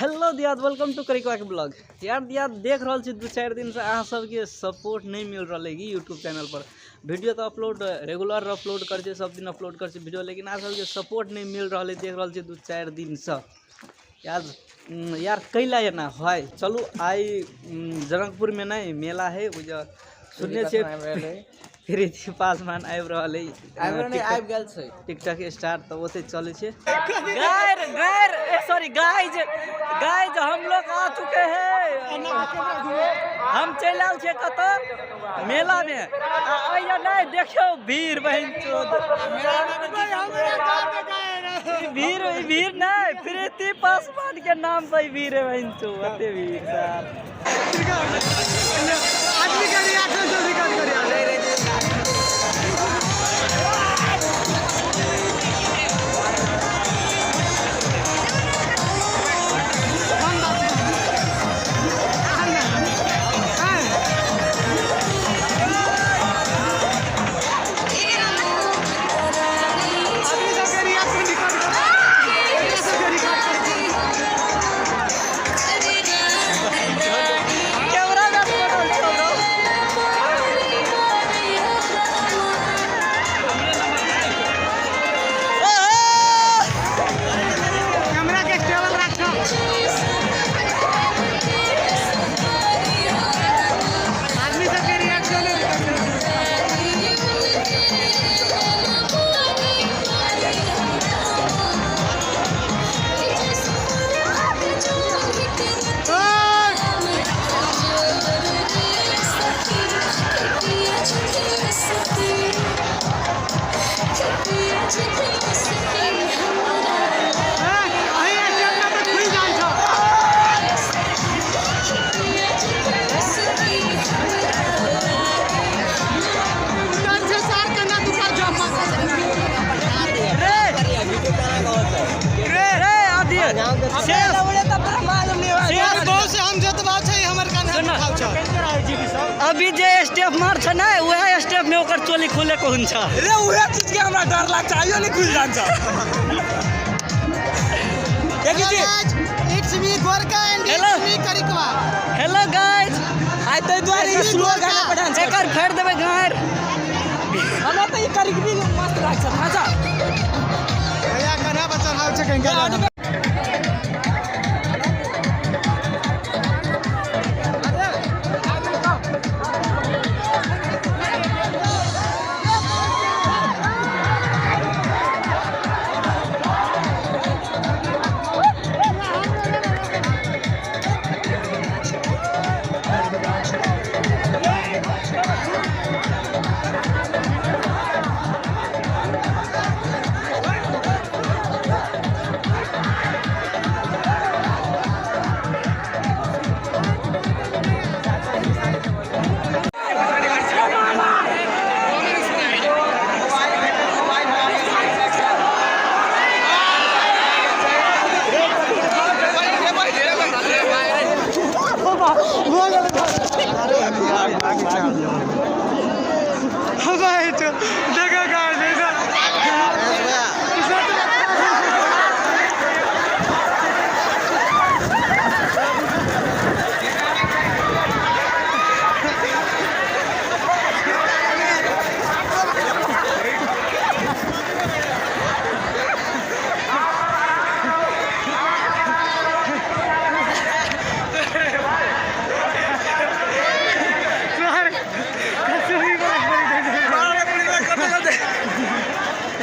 Hello दियाद, welcome to करिकवा के blog. यार दियाद देख रहा छी 2-4 दिन से अहाँ सबके सपोर्ट नहीं मिल रहा है यूट्यूब चैनल पर। वीडियो तो अपलोड रेगुलर अपलोड कर सब दिन अपलोड कर वीडियो, लेकिन अहाँ सबके सपोर्ट नहीं मिल रहा है। देख रहा छी 2-4 दिन से यार कैला ना है। चलू आई जनकपुर में नहीं मेला है, सुनने से प्रीति पासवान आबि रहल है टिकटॉक स्टार, तो ओते चले छे। गाइज हम लोग आ चुके हैं। हम चल आल छे कत मेला में। नहीं देखियो भीड़ बहन भीड़ नहीं, प्रीति पासवान के नाम पर भीड़ है बहन चो। भीड़ अभी जे स्टेप मार छ ना, वह स्टेप में ओकर चोली खुले को हुन्छ रे। वह चीज के हमरा डर लागछ, आइयो नहीं खुल जान्छ। इट्स मी गोरका एंड इट्स मी करिकवा। हेलो गाइस, आइ तै द्वारे स्लो गाना पठान छ। एकर फेर देबे गायर। हमरा त ई करिकवी मस्त लागछ। मजा भैया कना बचल हाउ छ कहीं।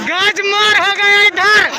गाज मार हो गया इधर।